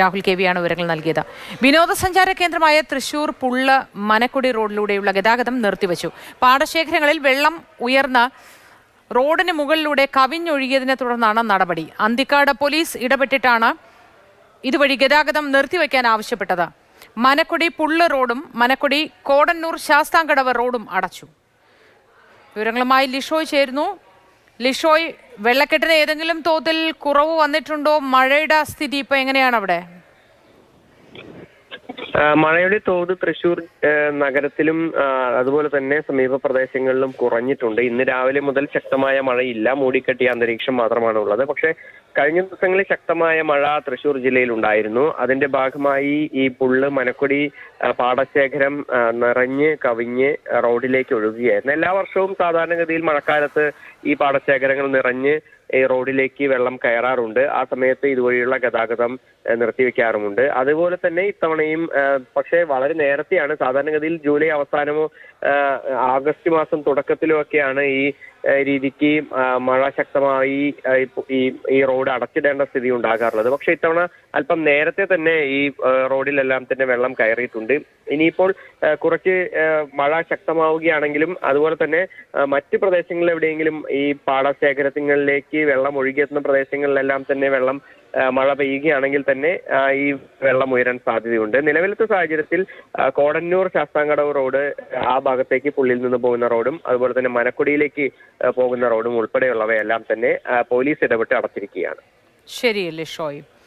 Rahul K വിയാണ് വിവരങ്ങൾ നൽകിയത്. വിനോദസഞ്ചാര കേന്ദ്രമായ തൃശൂർ പുള്ള് മനക്കുടി റോഡിലൂടെയുള്ള ഗതാഗതം നിർത്തിവച്ചു. പാടശേഖരങ്ങളിൽ വെള്ളം ഉയർന്ന റോഡിന് മുകളിലൂടെ കവിഞ്ഞൊഴുകിയതിനെ തുടർന്നാണ് നടപടി. അന്തിക്കാട് പോലീസ് ഇടപെട്ടിട്ടാണ് ഇതുവഴി ഗതാഗതം നിർത്തിവെക്കാൻ ആവശ്യപ്പെട്ടത്. മനക്കുടി പുള്ള് റോഡും മനക്കുടി കോടന്നൂർ ശാസ്താംകടവ് റോഡും അടച്ചു. വിവരങ്ങളുമായി ലിഷോയ് ചേരുന്നു. ലിഷോയ്, വെള്ളക്കെട്ടിന് ഏതെങ്കിലും തോതിൽ കുറവ് വന്നിട്ടുണ്ടോ? മഴയുടെ സ്ഥിതി ഇപ്പൊ എങ്ങനെയാണ് അവിടെ? മഴയുടെ തോത് തൃശൂർ നഗരത്തിലും അതുപോലെ തന്നെ സമീപ പ്രദേശങ്ങളിലും കുറഞ്ഞിട്ടുണ്ട്. ഇന്ന് രാവിലെ മുതൽ ശക്തമായ മഴയില്ല, മൂടിക്കെട്ടിയ അന്തരീക്ഷം മാത്രമാണ് ഉള്ളത്. പക്ഷേ കഴിഞ്ഞ ദിവസങ്ങളിൽ ശക്തമായ മഴ തൃശൂർ ജില്ലയിൽ ഉണ്ടായിരുന്നു. അതിന്റെ ഭാഗമായി ഈ പുള്ള് മനക്കുടി പാടശേഖരം നിറഞ്ഞ് കവിഞ്ഞ് റോഡിലേക്ക് ഒഴുകുകയായിരുന്നു. എല്ലാ വർഷവും സാധാരണഗതിയിൽ മഴക്കാലത്ത് ഈ പാടശേഖരങ്ങൾ നിറഞ്ഞ് ഈ റോഡിലേക്ക് വെള്ളം കയറാറുണ്ട്. ആ സമയത്ത് ഇതുവഴിയുള്ള ഗതാഗതം നിർത്തിവെക്കാറുമുണ്ട്. അതുപോലെ തന്നെ ഇത്തവണയും പക്ഷേ വളരെ നേരത്തെയാണ്, സാധാരണഗതിയിൽ ജൂലൈ അവസാനമോ ആഗസ്റ്റ് മാസം തുടക്കത്തിലോ ഒക്കെയാണ് ഈ രീതിക്ക് മഴ ശക്തമായി ഈ റോഡ് അടച്ചിടേണ്ട സ്ഥിതി ഉണ്ടാകാറുള്ളത്. പക്ഷെ ഇത്തവണ അല്പം നേരത്തെ തന്നെ ഈ റോഡിലെല്ലാം തന്നെ വെള്ളം കയറിയിട്ടുണ്ട്. ഇനിയിപ്പോൾ കുറച്ച് മഴ ശക്തമാവുകയാണെങ്കിലും അതുപോലെ തന്നെ മറ്റ് പ്രദേശങ്ങളിൽ എവിടെയെങ്കിലും ഈ പാടശേഖരങ്ങളിലേക്ക് വെള്ളം ഒഴുകിയെത്തുന്ന പ്രദേശങ്ങളിലെല്ലാം തന്നെ മഴ പെയ്യുകയാണെങ്കിൽ തന്നെ ഈ വെള്ളം ഉയരാൻ സാധ്യതയുണ്ട്. നിലവിലത്തെ സാഹചര്യത്തിൽ കോടന്നൂർ ശാസ്താംകടവ് റോഡ്, ആ ഭാഗത്തേക്ക് പുള്ളിയിൽ നിന്ന് പോകുന്ന റോഡും അതുപോലെ തന്നെ മനക്കുടിയിലേക്ക് പോകുന്ന റോഡും ഉൾപ്പെടെയുള്ളവയെല്ലാം തന്നെ പോലീസ് ഇടപെട്ട് അടച്ചിരിക്കുകയാണ്. ശരിയല്ലേ ഷോയ്?